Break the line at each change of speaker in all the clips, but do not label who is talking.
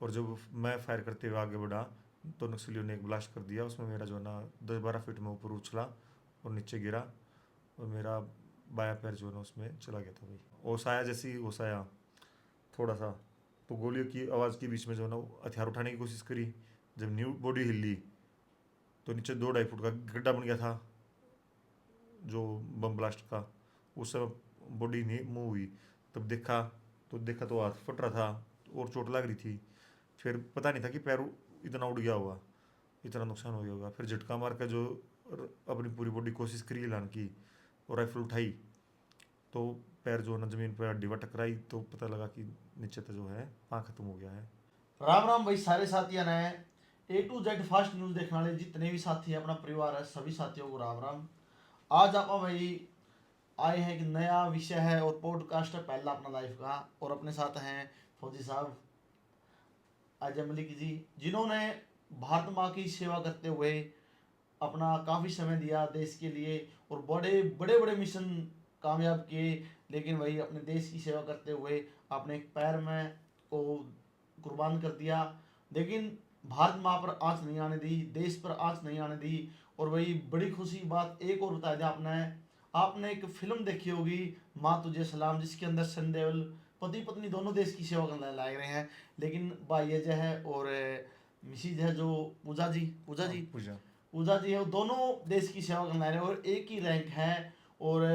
और जब मैं फायर करते हुए आगे बढ़ा तो नक्सलियों ने एक ब्लास्ट कर दिया। उसमें मेरा जो है ना 10-12 फीट में ऊपर उछला और नीचे गिरा, और मेरा बायां पैर जो है ना उसमें चला गया था भाई। ओस आया, जैसे ही ओस आया थोड़ा सा, तो गोलियों की आवाज़ के बीच में जो है ना हथियार उठाने की कोशिश करी। जब न्यू बॉडी हिली तो नीचे 2-2.5 फुट का गड्ढा बन गया था जो बम ब्लास्ट का। उस समय बॉडी नहीं मूव हुई। तब देखा तो हाथ फट रहा था और चोट लग रही थी। फिर पता नहीं था कि पैर इतना उड़ गया होगा, इतना नुकसान हो गया होगा। फिर झटका मार कर जो अपनी पूरी बॉडी कोशिश करी हिलाने की और राइफल उठाई, तो पैर जो है ना ज़मीन पर हड्डी पर टकराई, तो पता लगा कि नीचे तो जो है पाँव खत्म हो गया है।
राम राम भाई सारे साथियों ने। A to Z fast news देखने वाले जितने भी साथी हैं, अपना परिवार है, सभी साथियों को राम राम। आज आप भाई आए हैं, एक नया विषय है और पॉडकास्ट है पहला अपना लाइफ का। और अपने साथ हैं फौजी साहब अजय मलिक जी, जिन्होंने भारत माँ की सेवा करते हुए अपना काफ़ी समय दिया देश के लिए और बड़े बड़े बड़े मिशन कामयाब किए। लेकिन वही अपने देश की सेवा करते हुए अपने एक पैर में को कुर्बान कर दिया। लेकिन भारत माँ पर आँच नहीं आने दी, देश पर आँच नहीं आने दी। और वही बड़ी खुशी की बात एक और बताया दिया आपने। आपने एक फिल्म देखी होगी, माँ तुझे सलाम, जिसके अंदर सन देओल पति पत्नी दोनों देश की सेवा करने लाए रहे हैं। लेकिन भाई अजय है और मिसिज है जो पूजा
हाँ,
जी
पूजा।
पूजा जी है, वो दोनों देश की सेवा करने आ रहे हैं और एक ही रैंक है। और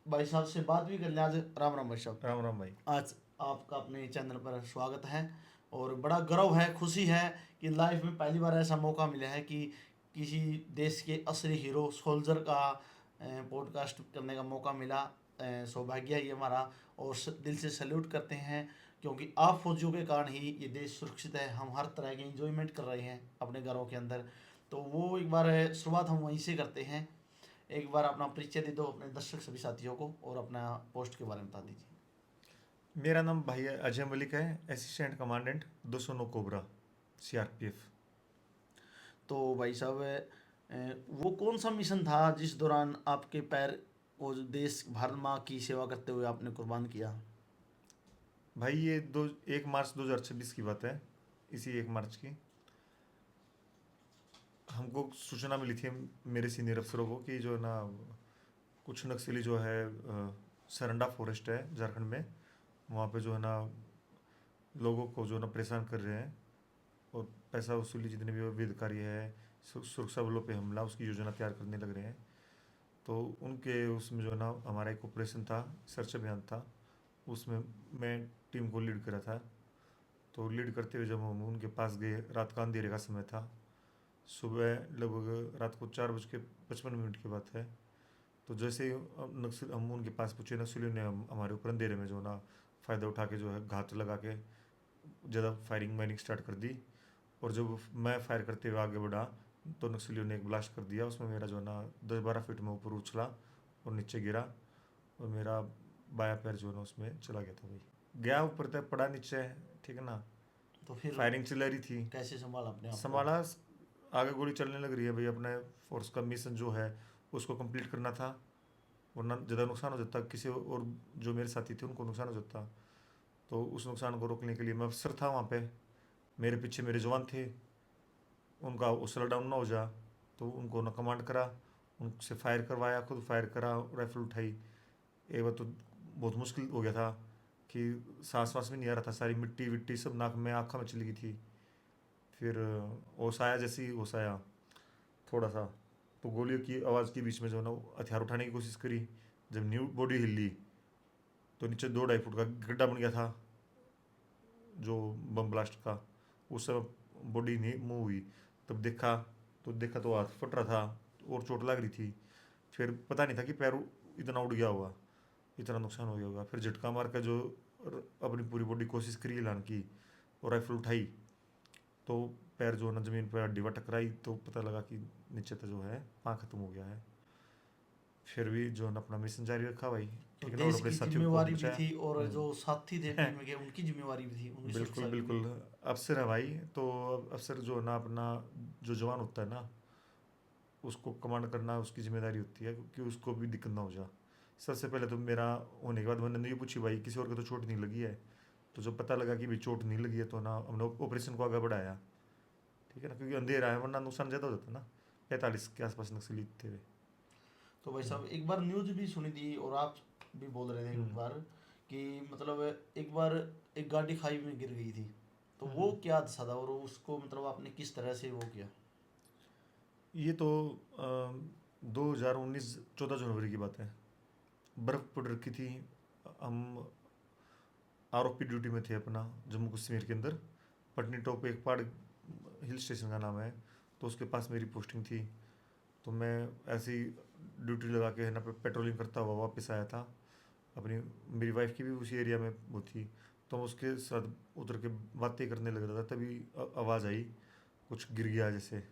भाई साहब से बात भी कर लिया आज। राम राम भाई साहब।
राम राम भाई।
आज आपका अपने चैनल पर स्वागत है और बड़ा गर्व है, खुशी है कि लाइफ में पहली बार ऐसा मौका मिला है कि किसी देश के असली हीरो सोल्जर का पॉडकास्ट करने का मौका मिला। सौभाग्य है ये हमारा। और दिल से सैल्यूट करते हैं, क्योंकि आप फौजियों के कारण ही ये देश सुरक्षित है। हम हर तरह के इंजॉयमेंट कर रहे हैं अपने घरों के अंदर। तो वो एक बार शुरुआत हम वहीं से करते हैं। एक बार अपना परिचय दे दो अपने दर्शक सभी साथियों को और अपना पोस्ट के बारे में बता दीजिए।
मेरा नाम भाई अजय मलिक है, असिस्टेंट कमांडेंट 209 कोबरा, CRPF।
तो भाई साहब वो कौन सा मिशन था जिस दौरान आपके पैर और देश भारत माँ की सेवा करते हुए आपने कुर्बान किया?
भाई ये 1 मार्च 2026 की बात है। इसी 1 मार्च की हमको सूचना मिली थी मेरे सीनियर अफसरों को कि जो है ना कुछ नक्सली जो है सरंडा फॉरेस्ट है झारखंड में, वहाँ पे जो है ना लोगों को जो है ना परेशान कर रहे हैं और पैसा वसूली जितने भी विविध कार्य है, सुरक्षा बलों पे हमला, उसकी योजना तैयार करने लग रहे हैं। तो उनके उसमें जो है ना हमारा एक ऑपरेशन था, सर्च अभियान था। उसमें मैं टीम को लीड करा था। तो लीड करते हुए जब हम उनके पास गए, रात का अंधेरे का समय था, सुबह लगभग रात को 4:55 की बात है। तो जैसे ही नक्सल हम उनके पास पहुँचे, नक्सलियों ने हमारे ऊपर अंधेरे में जो है ना फ़ायदा उठा के जो है घात लगा के ज़्यादा फायरिंग वायरिंग स्टार्ट कर दी। और जब मैं फायर करते हुए आगे बढ़ा तो नक्सलियों ने एक ब्लास्ट कर दिया। उसमें मेरा जो है ना 10-12 फीट में ऊपर उछला और नीचे गिरा, और मेरा बायां पैर जो है ना उसमें चला गया था भाई। गया ऊपर तक, पड़ा नीचे, ठीक है ना।
तो फिर
फायरिंग चल रही थी,
कैसे संभाला अपने आप को?
संभाला। आगे गोली चलने लग रही है भाई। अपने फोर्स का मिशन जो है उसको कंप्लीट करना था, वरना ज़्यादा नुकसान हो जाता किसी और, जो मेरे साथी थे उनको नुकसान हो जाता। तो उस नुकसान को रोकने के लिए मैं अफसर था वहाँ पे, मेरे पीछे मेरे जवान थे, उनका हौसला डाउन ना हो जा, तो उनको ना कमांड करा, उनसे फायर करवाया, खुद फायर करा, राइफल उठाई। एक बार तो बहुत मुश्किल हो गया था कि सांस वास भी नहीं आ रहा था, सारी मिट्टी विट्टी सब नाक में आँखों में चली गई थी। फिर होश आया, जैसे ही होश आया थोड़ा सा, तो गोलियों की आवाज़ के बीच में जो है ना हथियार उठाने की कोशिश करी। जब न्यू बॉडी हिली तो नीचे 2-2.5 फुट का गड्ढा बन गया था जो बम ब्लास्ट का। उस समय बॉडी नहीं मूव हुई। तब देखा तो हाथ फट रहा था और चोट लग रही थी। फिर पता नहीं था कि पैर इतना उड़ गया होगा, इतना नुकसान हो गया होगा। फिर झटका मार कर जो अपनी पूरी बॉडी कोशिश करी हिलाने की और राइफल उठाई, तो पैर जो है ना ज़मीन पर हड्डी पर टकराई, तो पता लगा कि नीचे तो जो है पाँव खत्म हो गया है। फिर भी जो है ना अपना मिशन जारी रखा भाई,
तो
ठीक है ना, और
देश
अपने
की
साथियों को
जिम्मेवारी भी
बचाया।
थी और जो
हम्म।
साथी थे टीम के उनकी जिम्मेवारी भी थी, उनकी
बिल्कुल
सुरक्षा की भी।
बिल्कुल। अफसर है भाई, तो अफसर जो है ना अपना, जो जवान होता है ना उसको कमांड करना उसकी जिम्मेदारी होती है, क्योंकि उसको भी दिक्कत ना हो जा। सबसे पहले तो मेरा होने के बाद मैंने ये पूछी भाई किसी और को तो चोट नहीं लगी है, तो जब पता लगा कि भाई चोट नहीं लगी है तो ना हमने ऑपरेशन को आगे बढ़ाया, ठीक है ना, क्योंकि अंधेरा है वरना नुकसान ज़्यादा हो जाता ना। 45 के आसपास नक्सली थे वे।
तो भाई
हम्म।
साहब एक बार न्यूज भी सुनी थी और आप भी बोल रहे थे एक
हम्म।
बार कि मतलब एक बार एक गाड़ी खाई में गिर गई थी, तो वो
हम्म।
क्या हादसा था और उसको मतलब आपने किस तरह से वो किया?
ये तो 2019 14 जनवरी की बात है। बर्फ़ पड़ रखी थी। हम आरओपी ड्यूटी में थे अपना, जम्मू कश्मीर के अंदर। पटनी टॉप एक पहाड़ हिल स्टेशन का नाम है, तो उसके पास मेरी पोस्टिंग थी। तो मैं ऐसी ड्यूटी लगा के है ना पेट्रोलिंग करता हुआ वापस आया था अपनी। मेरी वाइफ की भी उसी एरिया में वो थी, तो मैं उसके साथ उतर के बातें करने लग रहा था, तभी आवाज़ आई कुछ गिर गया जैसे।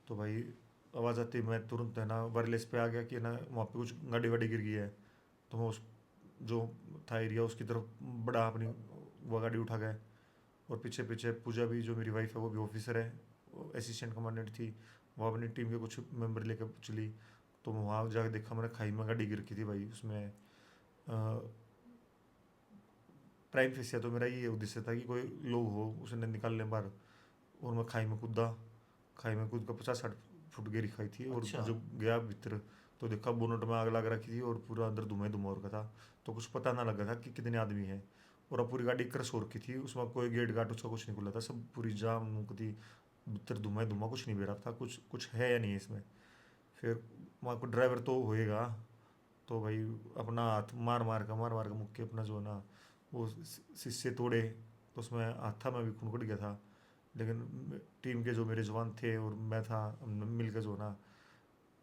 तो भाई आवाज़ आती मैं तुरंत है ना वायरलेस पे आ गया कि है ना वहाँ पे कुछ गाड़ी वाड़ी गिर गई है। तो मैं उस जो था एरिया उसकी तरफ बड़ा अपनी वो गाड़ी उठा गए। और पीछे पीछे पूजा भी, जो मेरी वाइफ है, वो भी ऑफिसर है, असिस्टेंट कमांडेंट थी, वो अपनी टीम के कुछ मेंबर लेकर चली। तो वहाँ जाकर देखा मैंने, खाई में गाड़ी गिर की थी भाई। उसमें प्राइम फेसिया तो मेरा ये उद्देश्य था कि कोई लोग हो उसने निकाल लें बाहर। और मैं खाई में कूदा। खाई में कूद कर 50-60 फुट गहरी खाई थी, और
अच्छा।
जब गया भीतर तो देखा बोनट में आग लग रखी थी और पूरा अंदर धुआं ही धुआं हो रखा था। तो कुछ पता ना लगा था कि कितने आदमी हैं। और अब पूरी गाड़ी क्रश हो रखी थी, उसमें कोई गेट गाट उसका कुछ नहीं खुला था, सब पूरी जाम मुँह थी। भीतर धुआं ही धुआं, कुछ नहीं बह रहा था, कुछ कुछ है या नहीं है इसमें। फिर वहाँ को ड्राइवर तो होएगा, तो भाई अपना हाथ मार मार के मुक्के अपना जो है ना वो शीशे तोड़े। तो उसमें हाथ था, मैं भी खून उड़ गया था। लेकिन टीम के जो मेरे जवान थे और मैं था, हमने मिल के जो है ना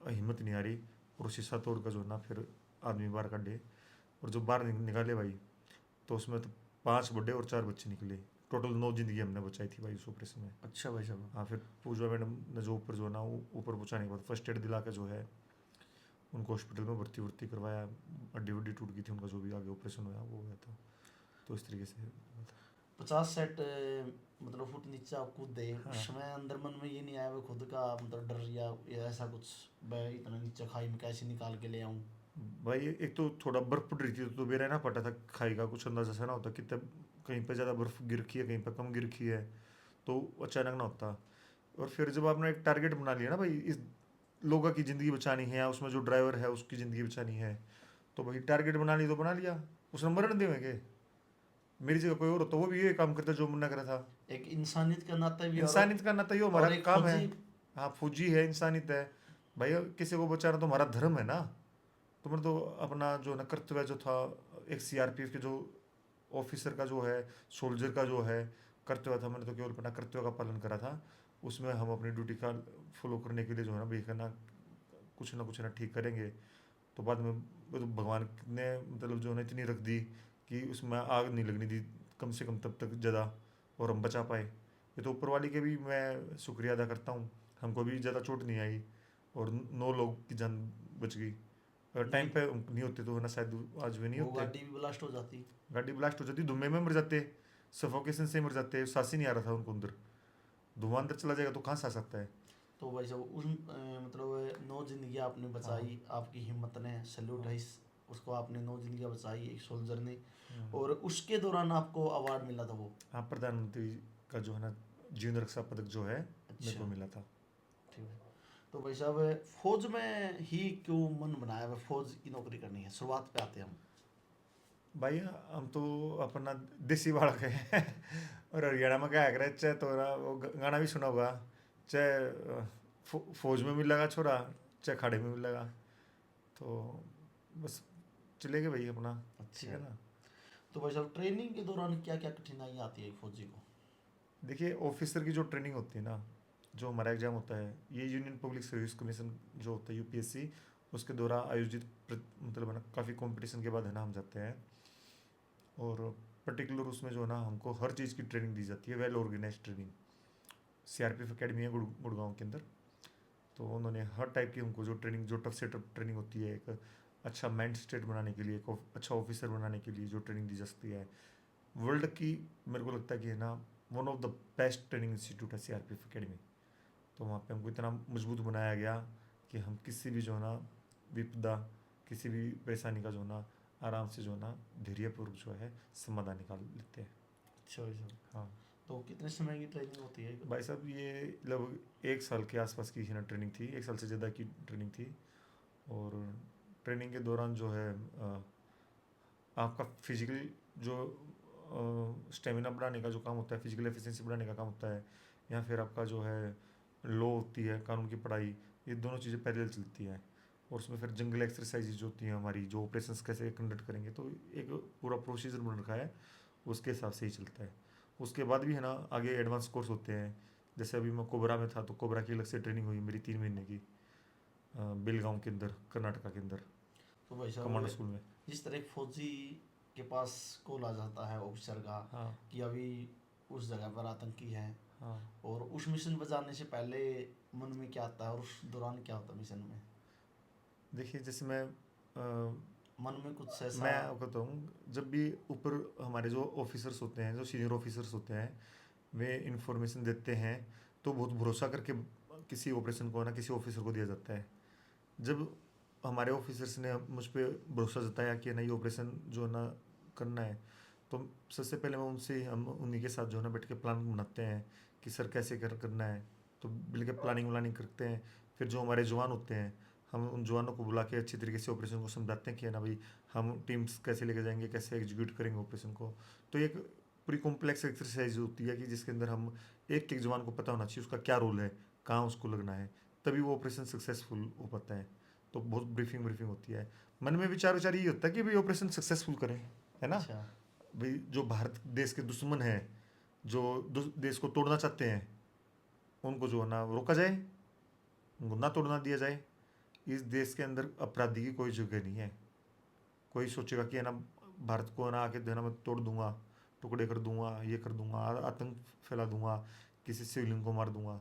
हिम्मत नहीं आ रही, और शीशा तोड़ कर जो है ना फिर आदमी बाहर काटे। और जब बाहर निकाले भाई, तो उसमें तो 5 बड़े और 4 बच्चे निकले। टोटल 9 जिंदगी हमने बचाई थी भाई उस ऑपरेशन में।
अच्छा भाई साहब।
हाँ, फिर पूजा मैडम ने जो ऊपर जो है ना ऊपर पहुँचाने के बाद फर्स्ट एड दिला के जो है उनको हॉस्पिटल में भर्ती वर्ती करवाया। हड्डी वड्डी टूट गई थी उनका, जो भी आगे ऑपरेशन हुआ वो हुआ था। तो इस तरीके से हुआ था।
50 सेट मतलब फुट नीचे आप कूदे, उस
हाँ
समय अंदर मन में ये नहीं आया वो खुद का मतलब डर या ऐसा कुछ, मैं इतना नीचे खाई में कैसे निकाल के ले आऊं?
भाई, एक तो थोड़ा बर्फ पड़ रही थी तो बेरा ना पता था खाई का कुछ अंदाजा सा ना होता कि तब कहीं पे ज़्यादा बर्फ गिर रखी है, कहीं पे कम गिर रखी है, तो अचानक ना होता। और फिर जब आपने एक टारगेट बना लिया ना भाई, इस लोगों की ज़िंदगी बचानी है या उसमें जो ड्राइवर है उसकी ज़िंदगी बचानी है, तो भाई टारगेट बना ली तो बना लिया। उसने मरण देंगे। मेरी जगह कोई और होता वो भी ये काम करता जो मना करा था।
एक इंसानियत का नाता भी
इंसानियत का नाता, ये हमारा
और एक
काम है।
फौजी।
हाँ, फौजी है, इंसानियत है भाई। किसी को बचाना तो हमारा धर्म है ना। तो मैंने तो अपना जो ना कर्तव्य जो था, एक सीआरपीएफ के जो ऑफिसर का जो है, सोल्जर का जो है कर्तव्य था, मैंने तो केवल अपना कर्तव्य का पालन करा था। उसमें हम अपनी ड्यूटी का फॉलो करने के लिए जो है ना भाई करना कुछ ना ठीक करेंगे। तो बाद में वो तो भगवान ने मतलब जो है ना इतनी रख दी कि उसमें आग नहीं लगने दी कम से कम तब तक ज़्यादा, और हम बचा पाए। ये तो ऊपर वाले के भी मैं शुक्रिया अदा करता हूँ। हमको भी ज़्यादा चोट नहीं आई और 9 लोग की जान बच गई। अगर टाइम
लेकिन
पे नहीं होते तो है ना शायद आज भी नहीं
वो
होते।
गाड़ी भी ब्लास्ट हो जाती।
गाड़ी ब्लास्ट हो जाती, धुएं में मर जाते, सफोकेशन से मर जाते, सांस ही नहीं आ रहा था उनको अंदर। धुआं अंदर चला जाएगा तो कहाँ सांस सकता है।
तो भाई साहब उस मतलब 9 जिंदगी आपने
हाँ।
बचाई, आपकी हिम्मत ने सैल्यूट
हाँ।
है इस उसको, आपने 9 जिंदगी बचाई एक सोल्जर ने।
हम्म।
और उसके दौरान आपको अवार्ड मिला था वो?
हाँ, प्रधानमंत्री का जो है ना जीवन रक्षा पदक जो है मेरे
अच्छा।
को मिला था।
ठीक है। तो भाई साहब फौज में ही क्यों मन बनाया हुआ फौज की नौकरी करनी है? शुरुआत पे आते हैं हम।
भाई हम तो अपना देसी बालक है और हरियाणा में क्या है चाहे तो ना वो गाना भी सुना होगा, चाहे फौज में मिलेगा छोरा, चाहे खाड़े में मिलेगा। तो बस चलेगा भाई अपना। ठीक
अच्छा।
है ना।
तो भाई साहब ट्रेनिंग के दौरान क्या क्या कठिनाई आती है एक फौजी को?
देखिए, ऑफिसर की जो ट्रेनिंग होती है ना, जो हमारा एग्ज़ाम होता है, ये यूनियन पब्लिक सर्विस कमीशन जो होता है यूपीएससी, उसके द्वारा आयोजित मतलब है ना काफ़ी कंपटीशन के बाद है ना हम जाते हैं। और पर्टिकुलर उसमें जो है ना हमको हर चीज़ की ट्रेनिंग दी जाती है, well organise training. CRPF academy है गुड़गांव के अंदर। तो उन्होंने हर टाइप की हमको जो ट्रेनिंग, जो टफ से टफ ट्रेनिंग होती है, एक अच्छा माइंड स्टेट बनाने के लिए, एक अच्छा ऑफिसर बनाने के लिए जो ट्रेनिंग दी जा सकती है वर्ल्ड की, मेरे को लगता है कि है ना one of the best training institute है सीआरपीएफ एकेडमी। तो वहाँ पे हमको इतना मजबूत बनाया गया कि हम किसी भी जो है ना विपदा, किसी भी परेशानी का जो है ना आराम से जो है ना धैर्यपूर्वक जो है समाधान निकाल लेते हैं।
अच्छा भाई साहब,
हाँ
तो कितने समय की ट्रेनिंग होती है?
भाई साहब, ये लगभग 1 साल के आसपास की है ना ट्रेनिंग थी, 1 साल से ज़्यादा की ट्रेनिंग थी। और ट्रेनिंग के दौरान जो है आपका फिजिकल जो स्टेमिना बढ़ाने का जो काम होता है, फिजिकल एफिशिएंसी बढ़ाने का काम होता है, या फिर आपका जो है लॉ होती है, कानून की पढ़ाई, ये दोनों चीज़ें पैरेलल चलती हैं। और उसमें फिर जंगल एक्सरसाइजेज जो होती हैं हमारी, जो ऑपरेशंस कैसे कंडक्ट करेंगे, तो एक पूरा प्रोसीजर बन रखा है, उसके हिसाब से ही चलता है। उसके बाद भी है ना आगे एडवांस कोर्स होते हैं। जैसे अभी मैं कोबरा में था, तो कोबरा की अलग से ट्रेनिंग हुई मेरी 3 महीने की, बेलगांव के अंदर, कर्नाटका के अंदर,
तो भाई
कमांडो
साहब,
स्कूल में।
जिस तरह एक फौजी के पास कॉल आ जाता है ऑफिसर का
हाँ
कि अभी उस जगह पर आतंकी है,
हाँ।
और उस मिशन पर जाने से पहले मन में क्या आता है और उस दौरान क्या होता है मिशन में?
देखिए जैसे
मन में कुछ ऐसा?
मैं आपको बताऊँ, जब भी ऊपर हमारे जो ऑफिसर्स होते हैं, जो सीनियर ऑफिसर्स होते हैं, वे इंफॉर्मेशन देते हैं, तो बहुत भरोसा करके किसी ऑपरेशन को ना किसी ऑफिसर को दिया जाता है। जब हमारे ऑफिसर्स ने मुझ पर भरोसा जताया कि ना ये ऑपरेशन जो है ना करना है, तो सबसे पहले मैं उनसे हम उन्हीं के साथ जो है ना बैठ के प्लान बनाते हैं कि सर कैसे करना है। तो मिल के प्लानिंग व्लानिंग करते हैं। फिर जो हमारे जवान होते हैं, हम उन जवानों को बुला के अच्छी तरीके से ऑपरेशन को समझाते हैं कि है ना भाई, हम टीम्स कैसे लेके जाएंगे, कैसे एग्जीक्यूट करेंगे ऑपरेशन को। तो एक पूरी कॉम्प्लेक्स एक्सरसाइज होती है कि जिसके अंदर हम एक एक जवान को पता होना चाहिए उसका क्या रोल है, कहाँ उसको लगना है, तभी वो ऑपरेशन सक्सेसफुल हो पाता है। तो बहुत ब्रीफिंग ब्रीफिंग होती है। मन में विचार विचार ये होता है कि भाई ऑपरेशन सक्सेसफुल करें, है ना।
अच्छा।
भाई जो भारत देश के दुश्मन हैं, जो देश को तोड़ना चाहते हैं, उनको जो है ना रोका जाए, उनको ना तोड़ना दिया जाए। इस देश के अंदर अपराधी की कोई जगह नहीं है। कोई सोचेगा कि है ना भारत को है ना आके जो है ना मैं तोड़ दूंगा, टुकड़े कर दूंगा, ये कर दूंगा, आतंक फैला दूंगा, किसी सिविलियन को मार दूंगा,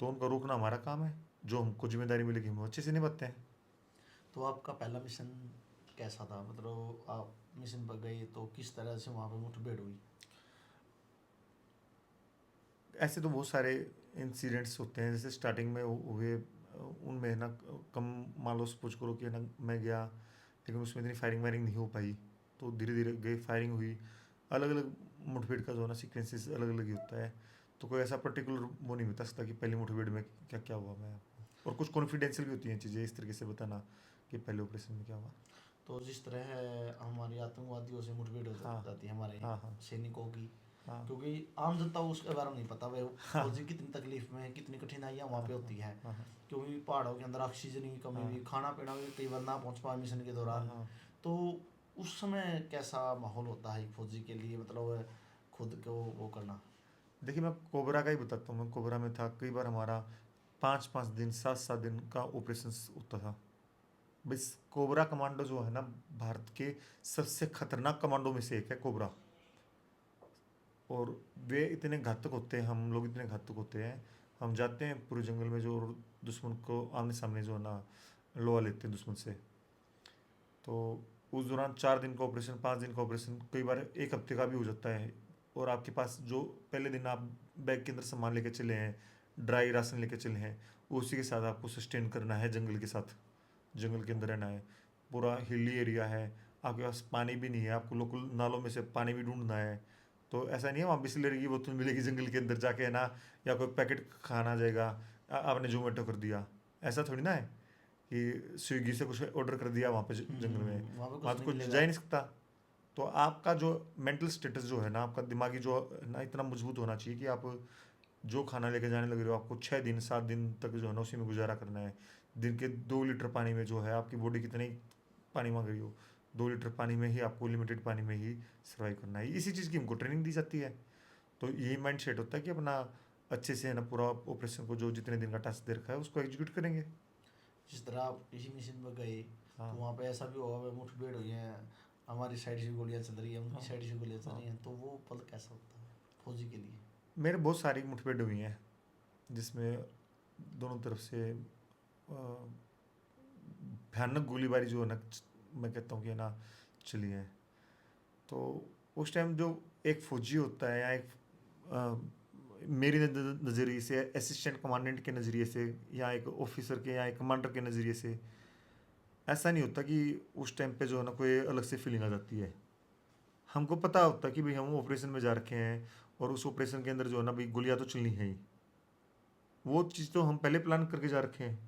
तो उनको रोकना हमारा काम है। जो हमको जिम्मेदारी मिलेगी हम अच्छे से निभाते हैं।
तो आपका पहला मिशन कैसा था? मतलब आप मिशन पर गए तो किस तरह से वहाँ पे मुठभेड़ हुई?
ऐसे तो बहुत सारे इंसिडेंट्स होते हैं, जैसे स्टार्टिंग में हुए उनमें ना कम, मान लो सपोज करो कि ना मैं गया, लेकिन उसमें इतनी फायरिंग वायरिंग नहीं हो पाई। तो धीरे धीरे गई, फायरिंग हुई। अलग अलग मुठभेड़ का जो है ना सीक्वेंसेस अलग अलग ही होता है। तो कोई ऐसा पर्टिकुलर वो नहीं बता सकता कि पहली मुठभेड़ में क्या क्या हुआ मैं आपको। और कुछ कॉन्फिडेंशियल भी होती हैं चीज़ें, इस तरीके से बताना कि पहले ऑपरेशन में क्या हुआ।
तो जिस तरह है हमारी आतंकवादियों से मुठभेड़ हो
हाँ
जाती है हमारे
हाँ हाँ
सैनिकों की,
हाँ
क्योंकि आम जनता को उसके बारे में नहीं पता भाई
हाँ
फौजी कितनी तकलीफ में है, कितनी कठिनाइयाँ वहाँ
हाँ
पे
हाँ
होती है।
हाँ
क्योंकि पहाड़ों के अंदर ऑक्सीजन की कमी
हाँ
भी, खाना पीना भी कई बार ना पहुँच पाए मिशन के
हाँ
दौरान।
हाँ।
तो उस समय कैसा माहौल होता है एक फौजी के लिए, मतलब खुद को वो करना?
देखिए मैं कोबरा का ही बताता हूँ। मैं कोबरा में था, कई बार हमारा 5-5 दिन, 7-7 दिन का ऑपरेशन होता था। बस कोबरा कमांडो जो है ना, भारत के सबसे खतरनाक कमांडो में से एक है कोबरा। और वे इतने घातक होते हैं, हम लोग इतने घातक होते हैं। हम जाते हैं पूरे जंगल में, जो दुश्मन को आमने सामने जो है ना लोहा लेते हैं दुश्मन से। तो उस दौरान 4 दिन का ऑपरेशन, 5 दिन का ऑपरेशन, कई बार एक हफ्ते का भी हो जाता है। और आपके पास जो पहले दिन आप बैग के अंदर सामान लेके चले हैं, ड्राई राशन लेके चले हैं, उसी के साथ आपको सस्टेन करना है जंगल के साथ। जंगल के अंदर रहना है, पूरा हिली एरिया है, आपके पास पानी भी नहीं है, आपको लोकल नालों में से पानी भी ढूंढना है। तो ऐसा नहीं है वहाँ बिस्लरी की बोतल मिलेगी जंगल के अंदर जाके, है ना, या कोई पैकेट खाना जाएगा, आपने जोमेटो कर दिया, ऐसा थोड़ी ना है कि स्विगी से कुछ ऑर्डर कर दिया वहाँ पे जंगल में।
वहाँ पे
वहाँ
कुछ
तो
नहीं
कुछ जा
मिलेगा।
ही नहीं सकता। तो आपका जो मेंटल स्टेटस जो है ना, आपका दिमागी जो है ना, इतना मजबूत होना चाहिए कि आप जो खाना लेके जाने लग रहे हो, आपको 6 दिन 7 दिन तक जो है ना उसी में गुजारा करना है। दिन के 2 लीटर पानी में जो है आपकी बॉडी कितनी पानी मांग रही हो, 2 लीटर पानी में ही आपको, लिमिटेड पानी में ही सर्वाइव करना है। इसी चीज़ की हमको ट्रेनिंग दी जाती है। तो यही माइंड सेट होता है कि अपना अच्छे से है ना पूरा ऑपरेशन को, जो जितने दिन का टास्क दे रखा है, उसको एग्जीक्यूट करेंगे।
जिस तरह आप इसी मिशन पर गए तो
हाँ
वहाँ पे ऐसा भी होगा भाई मुठभेड़ हुई है, हमारी साइड से गोलियाँ चल रही है,
हाँ
उनकी साइड से गोलियाँ चल
हाँ।
रही हैं, तो वो पल कैसा होता है फौजी के लिए?
मेरे बहुत सारी मुठभेड़ हुई हैं, जिसमें दोनों तरफ से भयानक गोलीबारी जो है ना, मैं कहता हूँ कि है ना, चली है। तो उस टाइम जो एक फौजी होता है, या एक मेरी नज़रिए से, असिस्टेंट कमांडेंट के नज़रिए से, या एक ऑफिसर के या एक कमांडर के नज़रिए से, ऐसा नहीं होता कि उस टाइम पे जो है ना कोई अलग से फीलिंग आ जाती है। हमको पता होता है कि भाई हम ऑपरेशन में जा रखे हैं और उस ऑपरेशन के अंदर जो है ना भाई गोलियां तो चलनी है ही। वो चीज़ तो हम पहले प्लान करके जा रखे हैं।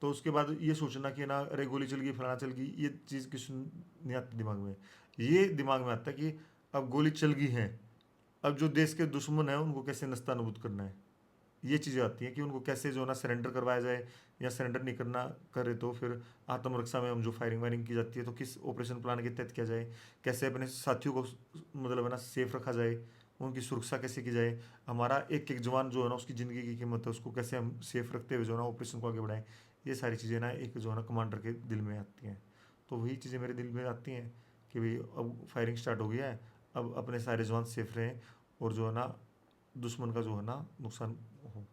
तो उसके बाद ये सोचना कि ना अरे गोली चल गई फलाना चल गई, ये चीज़ किसी नहीं आती दिमाग में। ये दिमाग में आता है कि अब गोली चल गई है, अब जो देश के दुश्मन है उनको कैसे नस्ता नबूद करना है। ये चीज़ें आती हैं कि उनको कैसे जो है ना सरेंडर करवाया जाए, या सरेंडर नहीं करना करे तो फिर आत्मरक्षा में हम जो फायरिंग वायरिंग की जाती है तो किस ऑपरेशन प्लान के तहत किया जाए, कैसे अपने साथियों को मतलब है ना सेफ रखा जाए, उनकी सुरक्षा कैसे की जाए, हमारा एक एक जवान जो है ना उसकी ज़िंदगी की कीमत है, उसको कैसे हम सेफ रखते हुए जो है ना ऑपरेशन को आगे बढ़ाएं। ये सारी चीज़ें ना एक जो है ना कमांडर के दिल में आती हैं। तो वही चीज़ें मेरे दिल में आती हैं कि भाई अब फायरिंग स्टार्ट हो गया है, अब अपने सारे जवान सेफ रहें और जो है ना दुश्मन का जो है ना नुकसान हो।